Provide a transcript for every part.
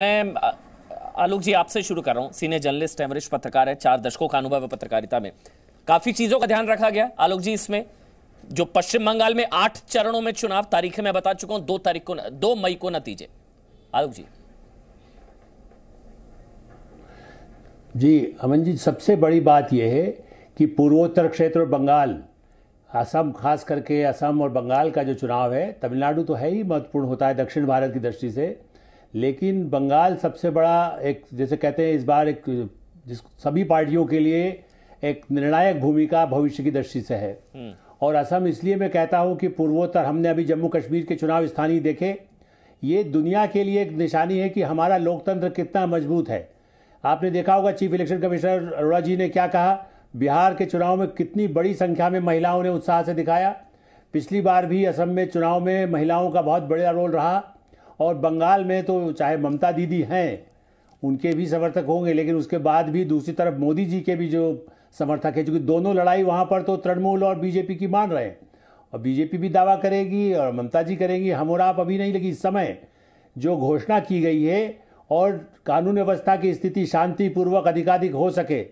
मैं आलोक जी आपसे शुरू कर रहा हूं। सीनियर जर्नलिस्ट हैं, वरिष्ठ पत्रकार है, 4 दशकों का अनुभव है पत्रकारिता में। काफी चीजों का ध्यान रखा गया आलोक जी इसमें। जो पश्चिम बंगाल में 8 चरणों में चुनाव, तारीखें मैं बता चुका हूं, 2 मई को नतीजे। आलोक जी। जी अमन जी, सबसे बड़ी बात यह है कि पूर्वोत्तर क्षेत्र और बंगाल, असम, खास करके असम और बंगाल का जो चुनाव है, तमिलनाडु तो है ही महत्वपूर्ण होता है दक्षिण भारत की दृष्टि से, लेकिन बंगाल सबसे बड़ा, एक जैसे कहते हैं इस बार एक जिस सभी पार्टियों के लिए एक निर्णायक भूमिका भविष्य की दृष्टि से है। और असम इसलिए मैं कहता हूं कि पूर्वोत्तर, हमने अभी जम्मू कश्मीर के चुनाव स्थानीय देखे, ये दुनिया के लिए एक निशानी है कि हमारा लोकतंत्र कितना मजबूत है। आपने देखा होगा चीफ इलेक्शन कमिश्नर अरोड़ा जी ने क्या कहा, बिहार के चुनाव में कितनी बड़ी संख्या में महिलाओं ने उत्साह से दिखाया। पिछली बार भी असम में चुनाव में महिलाओं का बहुत बड़ा रोल रहा। और बंगाल में तो चाहे ममता दीदी हैं, उनके भी समर्थक होंगे, लेकिन उसके बाद भी दूसरी तरफ मोदी जी के भी जो समर्थक है, क्योंकि दोनों लड़ाई वहाँ पर तो तृणमूल और बीजेपी की मान रहे हैं। और बीजेपी भी दावा करेगी और ममता जी करेंगी, हम और आप अभी नहीं, लेकिन इस समय जो घोषणा की गई है और कानून व्यवस्था की स्थिति शांतिपूर्वक अधिकाधिक हो सके,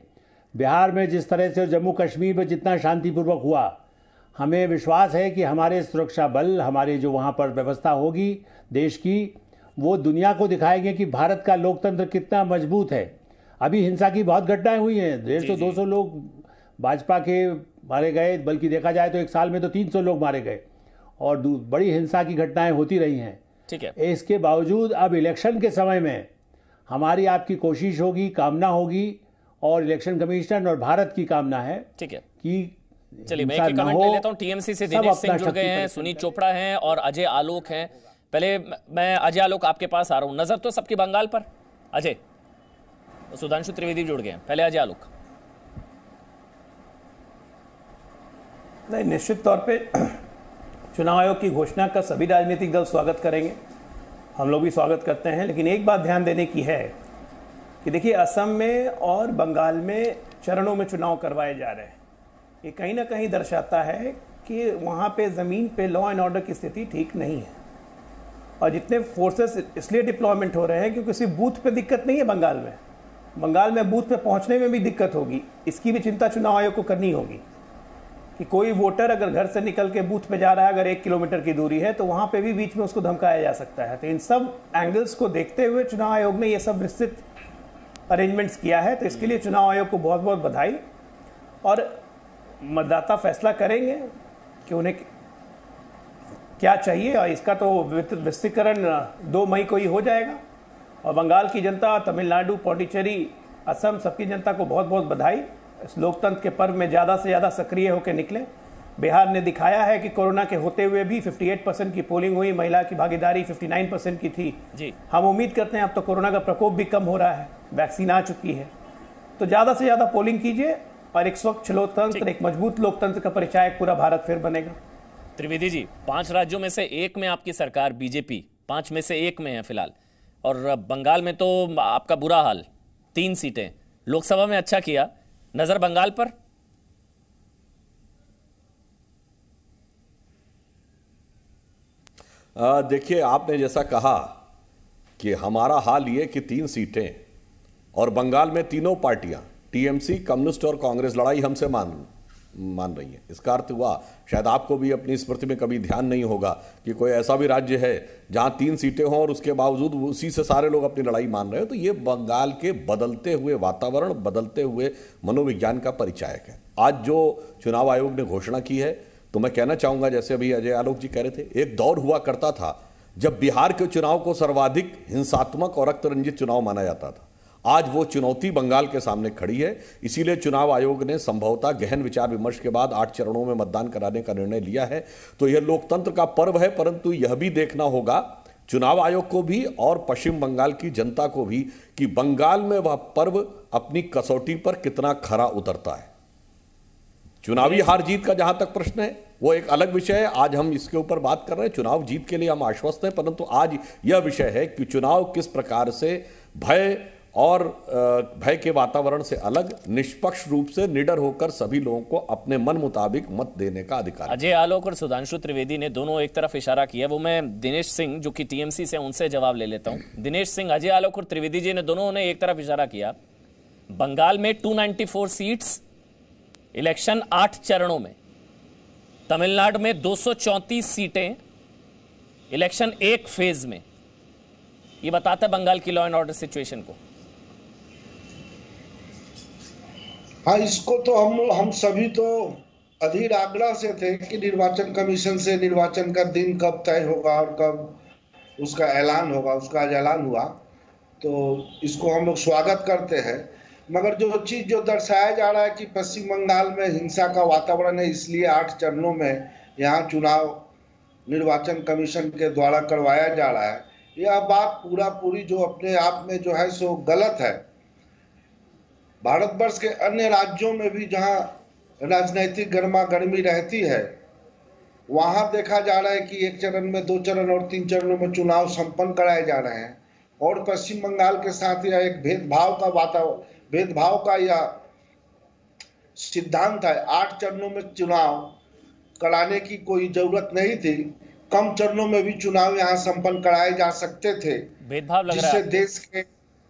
बिहार में जिस तरह से और जम्मू कश्मीर में जितना शांतिपूर्वक हुआ, हमें विश्वास है कि हमारे सुरक्षा बल, हमारे जो वहाँ पर व्यवस्था होगी देश की, वो दुनिया को दिखाएंगे कि भारत का लोकतंत्र कितना मजबूत है। अभी हिंसा की बहुत घटनाएं हुई हैं, 150-200 लोग भाजपा के मारे गए, बल्कि देखा जाए तो एक साल में तो 300 लोग मारे गए और बड़ी हिंसा की घटनाएं होती रही हैं। ठीक है। इसके बावजूद अब इलेक्शन के समय में हमारी आपकी कोशिश होगी, कामना होगी, और इलेक्शन कमीशन और भारत की कामना है, ठीक है, कि चलिए मैं एक कमेंट ले लेता हूं। टीएमसी से दिनेश सिंह जुड़ गए हैं, सुनीत चोपड़ा हैं और अजय आलोक हैं। पहले मैं अजय आलोक आपके पास आ रहा हूं। नजर तो सबकी बंगाल पर, अजय, सुधांशु त्रिवेदी जुड़ गए हैं। पहले अजय आलोक। नहीं, निश्चित तौर पे चुनाव आयोग की घोषणा का सभी राजनीतिक दल स्वागत करेंगे, हम लोग भी स्वागत करते हैं। लेकिन एक बात ध्यान देने की है कि देखिए, असम में और बंगाल में चरणों में चुनाव करवाए जा रहे हैं। ये कहीं ना कहीं दर्शाता है कि वहाँ पे ज़मीन पे लॉ एंड ऑर्डर की स्थिति ठीक नहीं है। और जितने फोर्सेस इसलिए डिप्लॉयमेंट हो रहे हैं क्योंकि सिर्फ बूथ पे दिक्कत नहीं है बंगाल में बूथ पे पहुँचने में भी दिक्कत होगी। इसकी भी चिंता चुनाव आयोग को करनी होगी कि कोई वोटर अगर घर से निकल के बूथ पे जा रहा है, अगर 1 किलोमीटर की दूरी है, तो वहाँ पे भी बीच में उसको धमकाया जा सकता है। तो इन सब एंगल्स को देखते हुए चुनाव आयोग ने ये सब विस्तृत अरेंजमेंट्स किया है। तो इसके लिए चुनाव आयोग को बहुत बहुत बधाई। और मतदाता फैसला करेंगे कि उन्हें क्या चाहिए, और इसका तो विस्तृतीकरण 2 मई को ही हो जाएगा। और बंगाल की जनता, तमिलनाडु, पौंडीचेरी, असम, सबकी जनता को बहुत बहुत बधाई। इस लोकतंत्र के पर्व में ज़्यादा से ज़्यादा सक्रिय होकर निकले। बिहार ने दिखाया है कि कोरोना के होते हुए भी 58% की पोलिंग हुई, महिला की भागीदारी 59% की थी जी। हम उम्मीद करते हैं अब तो कोरोना का प्रकोप भी कम हो रहा है, वैक्सीन आ चुकी है। तो ज़्यादा से ज़्यादा पोलिंग कीजिए और एक स्वच्छ लोकतंत्र, एक मजबूत लोकतंत्र का परिचायक पूरा भारत फिर बनेगा। त्रिवेदी जी, 5 राज्यों में से एक में आपकी सरकार बीजेपी 5 में से एक में है फिलहाल, और बंगाल में तो आपका बुरा हाल, 3 सीटें। लोकसभा में अच्छा किया, नजर बंगाल पर। देखिए, आपने जैसा कहा कि हमारा हाल ये कि 3 सीटें, और बंगाल में तीनों पार्टियां, टीएमसी, कम्युनिस्ट और कांग्रेस, लड़ाई हमसे मान रही है। इसका अर्थ हुआ, शायद आपको भी अपनी स्मृति में कभी ध्यान नहीं होगा कि कोई ऐसा भी राज्य है जहां 3 सीटें हों और उसके बावजूद उसी से सारे लोग अपनी लड़ाई मान रहे हो। तो ये बंगाल के बदलते हुए वातावरण, बदलते हुए मनोविज्ञान का परिचायक है। आज जो चुनाव आयोग ने घोषणा की है, तो मैं कहना चाहूंगा, जैसे अभी अजय आलोक जी कह रहे थे, एक दौर हुआ करता था जब बिहार के चुनाव को सर्वाधिक हिंसात्मक और रक्त-रंजित चुनाव माना जाता था। आज वो चुनौती बंगाल के सामने खड़ी है। इसीलिए चुनाव आयोग ने संभवतः गहन विचार विमर्श के बाद 8 चरणों में मतदान कराने का निर्णय लिया है। तो यह लोकतंत्र का पर्व है, परंतु यह भी देखना होगा चुनाव आयोग को भी और पश्चिम बंगाल की जनता को भी कि बंगाल में वह पर्व अपनी कसौटी पर कितना खरा उतरता है। चुनावी हार जीत का जहां तक प्रश्न है, वो एक अलग विषय है। आज हम इसके ऊपर बात कर रहे हैं। चुनाव जीत के लिए हम आश्वस्त हैं, परंतु आज यह विषय है कि चुनाव किस प्रकार से भय और भय के वातावरण से अलग निष्पक्ष रूप से निडर होकर सभी लोगों को अपने मन मुताबिक मत देने का अधिकार। अजय आलोक और सुधांशु त्रिवेदी ने दोनों एक तरफ इशारा किया, वो मैं दिनेश सिंह जो कि टीएमसी से, उनसे जवाब ले लेता हूं। दिनेश सिंह, अजय आलोक और त्रिवेदी जी ने दोनों ने एक तरफ इशारा किया, बंगाल में 294 सीट्स, इलेक्शन 8 चरणों में, तमिलनाडु में 234 सीटें, इलेक्शन 1 फेज में। ये बताता है बंगाल की लॉ एंड ऑर्डर सिचुएशन को। हाँ, इसको तो हम सभी तो अधीर आग्रह से थे कि निर्वाचन कमीशन से निर्वाचन का दिन कब तय होगा और कब उसका ऐलान होगा। उसका आज ऐलान हुआ तो इसको हम लोग स्वागत करते हैं। मगर जो चीज जो दर्शाया जा रहा है कि पश्चिम बंगाल में हिंसा का वातावरण है, इसलिए 8 चरणों में यहाँ चुनाव निर्वाचन कमीशन के द्वारा करवाया जा रहा है, यह बात पूरी जो अपने आप में जो है सो गलत है। भारतवर्ष के अन्य राज्यों में भी जहां राजनीतिक गर्मा गर्मी रहती है, वहां देखा जा रहा है कि 1 चरण में, 2 चरण और 3 चरणों में चुनाव संपन्न कराए जा रहे हैं। और पश्चिम बंगाल के साथ यह एक भेदभाव का यह सिद्धांत है। 8 चरणों में चुनाव कराने की कोई जरूरत नहीं थी, कम चरणों में भी चुनाव यहाँ संपन्न कराए जा सकते थे, भेदभाव लग रहा है, जिससे देश के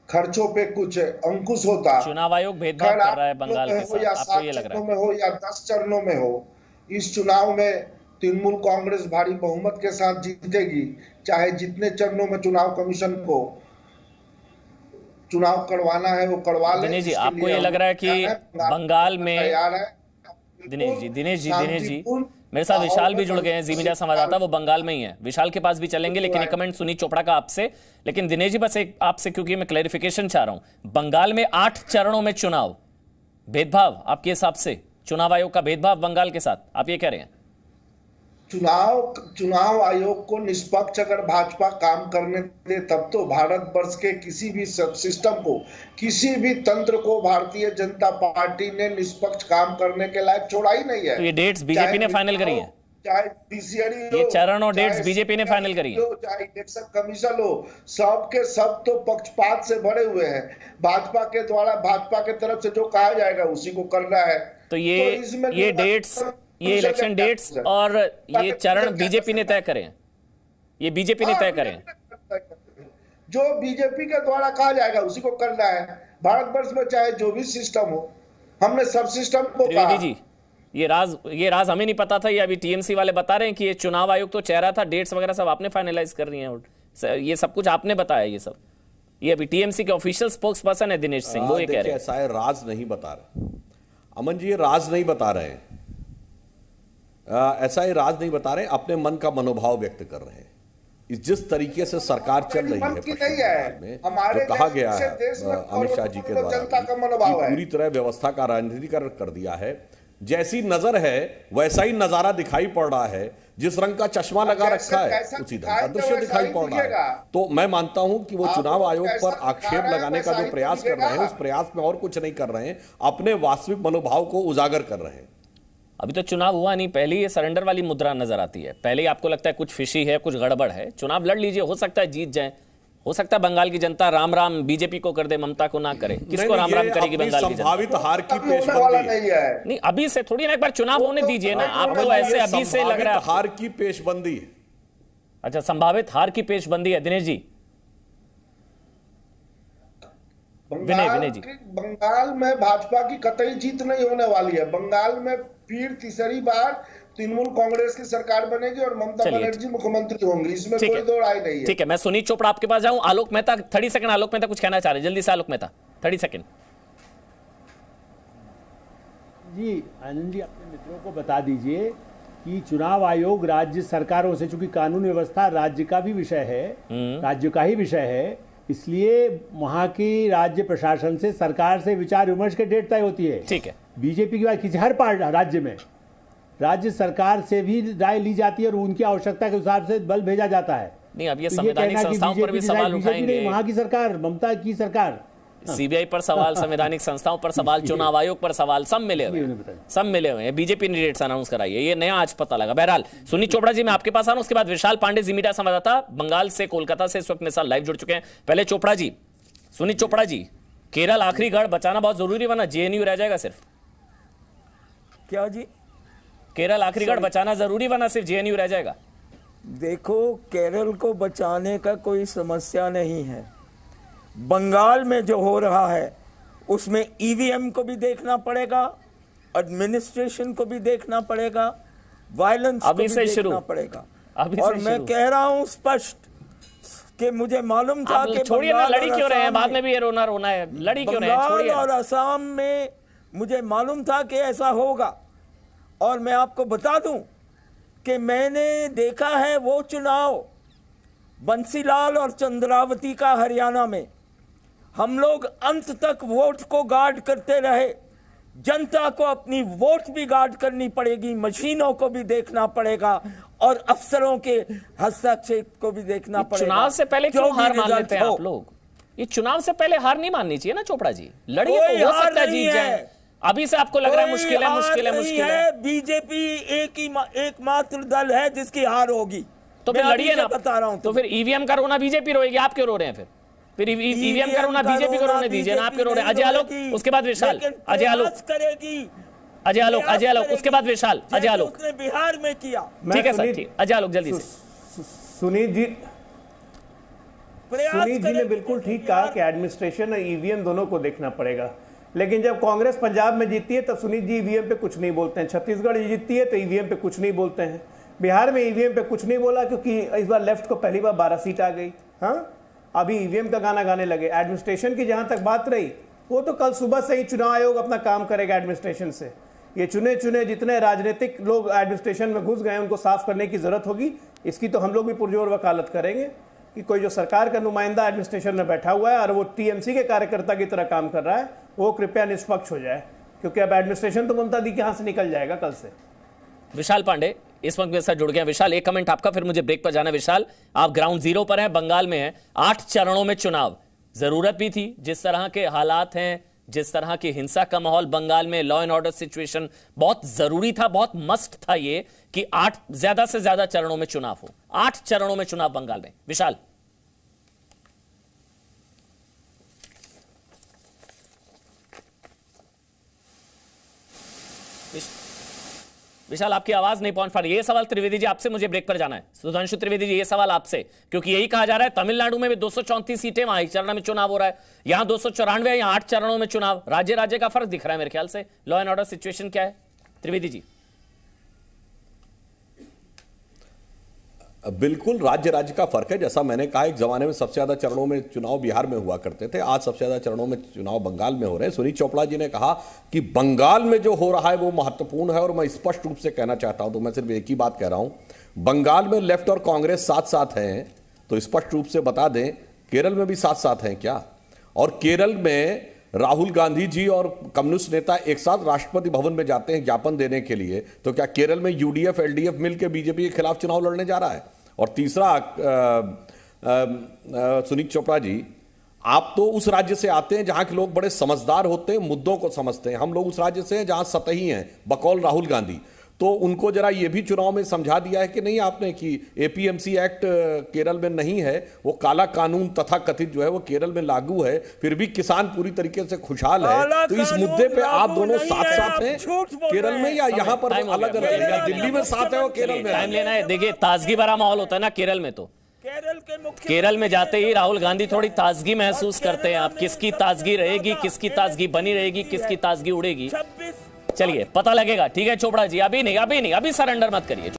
खर्चों पे कुछ अंकुश होता। चुनाव आयोग भेदभाव कर रहा है बंगाल के साथ, आपको ये लग रहा है? में हो या 10 चरणों में हो, इस चुनाव में तृणमूल कांग्रेस भारी बहुमत के साथ जीतेगी। चाहे जितने चरणों में चुनाव कमीशन को चुनाव करवाना है वो करवा ले। दिनेश जी, आपको ये लग रहा है कि बंगाल में, दिनेश जी मेरे साथ विशाल भी जुड़ गए हैं, जी मीडिया संवाददाता, वो बंगाल में ही है। विशाल के पास भी चलेंगे, लेकिन एक कमेंट सुनील चोपड़ा का आपसे। लेकिन दिनेश जी, बस एक आपसे, क्योंकि मैं क्लैरिफिकेशन चाह रहा हूं, बंगाल में 8 चरणों में चुनाव, भेदभाव आपके हिसाब से, चुनाव आयोग का भेदभाव बंगाल के साथ, आप ये कह रहे हैं? चुनाव आयोग को निष्पक्ष अगर भाजपा काम करने दे, तब तो भारतवर्ष के किसी भी सिस्टम को, किसी भी तंत्र को भारतीय जनता पार्टी ने निष्पक्ष काम करने के लायक छोड़ा ही नहीं है। तो ये डेट्स बीजेपी ने फाइनल करी है, चाहे बीसीआरई हो, ये चरण और डेट्स बीजेपी ने फाइनल करी है, चाहे इलेक्शन कमीशन हो, सब के सब तो पक्षपात से भरे हुए हैं। भाजपा के द्वारा, भाजपा के तरफ से जो कहा जाएगा उसी को करना है। तो ये डेट्स, ये इलेक्शन डेट्स और ये चरण बीजेपी ने तय करें, ये बीजेपी ने तय करें, जो बीजेपी के द्वारा कहा जाएगा उसी को करना है। भारतवर्ष में चाहे जो भी सिस्टम हो, हमने सब सिस्टम को कहा। जी, ये राज हमें नहीं पता था, ये अभी टीएमसी वाले बता रहे हैं कि ये चुनाव आयोग तो चेहरा था, डेट्स वगैरह सब आपने फाइनलाइज कर रही हैं, ये सब कुछ आपने बताया, ये सब, ये अभी टीएमसी के ऑफिशियल स्पोक्स पर्सन है दिनेश सिंह, वो ये कह रहे हैं। ऐसा है, राज नहीं बता रहे अमन जी, ये राज नहीं बता रहे हैं, ऐसा ही राज नहीं बता रहे, अपने मन का मनोभाव व्यक्त कर रहे हैं। जिस तरीके से सरकार चल रही है पश्चिम बंगाल में, जो कहा गया है अमित शाह जी के द्वारा, पूरी तरह व्यवस्था का राजनीतिकरण कर दिया है। जैसी नजर है वैसा ही नजारा दिखाई पड़ रहा है, जिस रंग का चश्मा लगा रखा है उसी रंग का दृश्य दिखाई पड़ रहा है। तो मैं मानता हूं कि वो चुनाव आयोग पर आक्षेप लगाने का जो प्रयास कर रहे हैं, उस प्रयास में और कुछ नहीं कर रहे हैं, अपने वास्तविक मनोभाव को उजागर कर रहे हैं। अभी तो चुनाव हुआ नहीं, पहले ये सरेंडर वाली मुद्रा नजर आती है, पहले ही आपको लगता है कुछ फिशी है, कुछ गड़बड़ है, चुनाव लड़ लीजिए, हो सकता है जीत जाए, हो सकता है बंगाल की जनता राम राम बीजेपी को कर दे, ममता को ना करे। किसको राम राम करेगी बंगाल की जनता? संभावित हार की पेशबंदी है। नहीं, अभी से थोड़ी ना, एक बार चुनाव होने दीजिए ना, आपको ऐसे अभी से लग रहा है हार की पेशबंदी है। अच्छा, संभावित हार की पेशबंदी है दिनेश जी, विनय जी। बंगाल में भाजपा की कतई जीत नहीं होने वाली है। बंगाल में फिर तीसरी बार तृणमूल कांग्रेस की सरकार बनेगी और ममता बनर्जी मुख्यमंत्री होंगी, इसमें कोई दो राय नहीं है। ठीक है, मैं सुनील चोपड़ा आपके पास जाऊं। आलोक मेहता 30 सेकंड, आलोक मेहता कुछ कहना चाह रहे हैं, जल्दी से आलोक मेहता 30 सेकंड। जी आनंद जी, अपने मित्रों को बता दीजिए कि चुनाव आयोग राज्य सरकारों से, चूंकि कानून व्यवस्था राज्य का भी विषय है, राज्य का ही विषय है, इसलिए वहां की राज्य प्रशासन से, सरकार से विचार विमर्श के डेट तय होती है। ठीक है, बीजेपी की बात, किसी हर राज्य में राज्य सरकार से भी राय ली जाती है और उनकी आवश्यकता के हिसाब से बल भेजा जाता है। नहीं, अब ये संवैधानिक संस्थाओं पर भी सवाल उठाएंगे, वहां की सरकार, ममता की सरकार, सीबीआई पर सवाल, संवैधानिक संस्थाओं पर सवाल, चुनाव आयोग पर सवाल, सब मिले हुए हैं। बीजेपी ने डेट्स अनाउंस कराई है, ये नया आज पता लगा। बहरहाल सुनील चोपड़ा जी, मैं आपके पास आ रहा हूं, उसके बाद विशाल पांडे, जी मीडिया संवाददाता बंगाल से, कोलकाता से इस वक्त मेरे साथ लाइव जुड़ चुके हैं। पहले चोपड़ा जी, सुनील चोपड़ा जी, केरल आखिरी गढ़ बचाना बहुत जरूरी, वरना जेएनयू रह जाएगा सिर्फ। क्या जी? केरल आखिरी गढ़ बचाना जरूरी, वरना सिर्फ जेएनयू रह जाएगा। देखो, केरल को बचाने का कोई समस्या नहीं है। बंगाल में जो हो रहा है उसमें ईवीएम को भी देखना पड़ेगा, एडमिनिस्ट्रेशन को भी देखना पड़ेगा, वायलेंस को भी देखना पड़ेगा। और मैं कह रहा हूं स्पष्ट कि मुझे मालूम था कि छोड़िए ना, लड़ी क्यों रहे हैं, बाद में भी ये रोना है, लड़ी क्यों रहे हैं, छोड़िए। और असम में मुझे मालूम था कि ऐसा होगा। और मैं आपको बता दूं कि मैंने देखा है वो चुनाव बंसीलाल और चंद्रावती का हरियाणा में। हम लोग अंत तक वोट को गार्ड करते रहे। जनता को अपनी वोट भी गार्ड करनी पड़ेगी, मशीनों को भी देखना पड़ेगा और अफसरों के हस्तक्षेप को भी देखना पड़ेगा। चुनाव से पहले क्यों हार मान लेते हैं आप लोग? ये चुनाव से पहले हार नहीं माननी चाहिए ना चोपड़ा जी। लड़िए तो हो सकता है जीत जाए। अभी से आपको लग रहा है मुश्किल है। बीजेपी एकमात्र दल है जिसकी हार होगी। तो फिर लड़िए ना, बता रहा हूं। तो फिर ईवीएम का रोना बीजेपी रोएगी, आप क्यों रो रहे हैं? फिर ईवीएम का रोना बीजेपी को रोने दीजिए ना, आप क्यों रो रहे हैं? अजय आलोक, उसके बाद विशाल। अजय आलोक करेगी, अजय आलोक उसके बाद विशाल। अजय आलोक उसने बिहार में किया। ठीक है सर, ठीक। अजय आलोक जल्दी से। सुनीत जी ने बिल्कुल ठीक कहा कि एडमिनिस्ट्रेशन और ईवीएम दोनों को देखना पड़ेगा। लेकिन जब कांग्रेस पंजाब में जीतती है तब सुनीत जी ईवीएम पे कुछ नहीं बोलते हैं। छत्तीसगढ़ जीतती है तो ईवीएम पे कुछ नहीं बोलते हैं। बिहार में ईवीएम पे कुछ नहीं बोला क्योंकि इस बार लेफ्ट को पहली बार 12 सीट आ गई। हाँ, अभी ईवीएम का गाना गाने लगे। एडमिनिस्ट्रेशन की जहां तक बात रही, वो तो कल सुबह से ही चुनाव आयोग अपना काम करेगा एडमिनिस्ट्रेशन से। ये चुने जितने राजनीतिक लोग एडमिनिस्ट्रेशन में घुस गए उनको साफ करने की जरूरत होगी। इसकी तो हम लोग भी पुरजोर वकालत करेंगे कि कोई जो सरकार का नुमाइंदा एडमिनिस्ट्रेशन में बैठा हुआ है और वो टीएमसी के कार्यकर्ता की तरह काम कर रहा है, वो कृपया निष्पक्ष हो जाए, क्योंकि अब एडमिनिस्ट्रेशन तो ममता दी के हाथ से निकल जाएगा कल से। विशाल पांडे इस वक्त मेरे साथ जुड़ गया। विशाल, एक कमेंट आपका, फिर मुझे ब्रेक पर जाना। विशाल, आप ग्राउंड जीरो पर हैं, बंगाल में हैं, 8 चरणों में चुनाव, जरूरत भी थी। जिस तरह के हालात हैं, जिस तरह की हिंसा का माहौल बंगाल में, लॉ एंड ऑर्डर सिचुएशन, बहुत जरूरी था, बहुत मस्ट था ये कि 8 ज्यादा से ज्यादा चरणों में चुनाव हो। 8 चरणों में चुनाव बंगाल में। विशाल, विशाल आपकी आवाज नहीं पहुंच पा रही। ये सवाल त्रिवेदी जी आपसे, मुझे ब्रेक पर जाना है। सुधांशु त्रिवेदी जी, ये सवाल आपसे, क्योंकि यही कहा जा रहा है तमिलनाडु में भी 234 सीटें, वहां एक चरण में चुनाव हो रहा है, यहां 294, यहां 8 चरणों में चुनाव। राज्य का फर्क दिख रहा है मेरे ख्याल से। लॉ एंड ऑर्डर सिचुएशन क्या है त्रिवेदी जी? बिल्कुल राज्य का फर्क है। जैसा मैंने कहा, एक जमाने में सबसे ज्यादा चरणों में चुनाव बिहार में हुआ करते थे, आज सबसे ज्यादा चरणों में चुनाव बंगाल में हो रहे हैं। सुनीत चोपड़ा जी ने कहा कि बंगाल में जो हो रहा है वो महत्वपूर्ण है, और मैं स्पष्ट रूप से कहना चाहता हूं, तो मैं सिर्फ एक ही बात कह रहा हूं, बंगाल में लेफ्ट और कांग्रेस साथ साथ हैं, तो स्पष्ट रूप से बता दें केरल में भी साथ साथ हैं क्या? और केरल में राहुल गांधी जी और कम्युनिस्ट नेता एक साथ राष्ट्रपति भवन में जाते हैं ज्ञापन देने के लिए, तो क्या केरल में यूडीएफ एलडीएफ मिलकर बीजेपी के खिलाफ चुनाव लड़ने जा रहा है? और तीसरा, सुनीत चोपड़ा जी, आप तो उस राज्य से आते हैं जहां के लोग बड़े समझदार होते हैं, मुद्दों को समझते हैं। हम लोग उस राज्य से हैं जहां सतही हैं, बकौल राहुल गांधी। तो उनको जरा ये भी चुनाव में समझा दिया है कि नहीं आपने कि एपीएमसी एक्ट केरल में नहीं है, वो काला कानून तथा कथित जो है वो केरल में लागू है, फिर भी किसान पूरी तरीके से खुशहाल है। तो इस मुद्दे पे आप दोनों साथ साथ हैं केरल में, या यहाँ पर अलग अलग? दिल्ली में साथ है और केरल में टाइम लेना है। देखिए, ताजगी भरा माहौल होता है ना केरल में, तो केरल में जाते ही राहुल गांधी थोड़ी ताजगी महसूस करते हैं। आप किसकी ताजगी रहेगी, किसकी ताजगी बनी रहेगी, किसकी ताजगी उड़ेगी, चलिए पता लगेगा। ठीक है चोपड़ा जी, अभी नहीं, अभी सरेंडर मत करिए।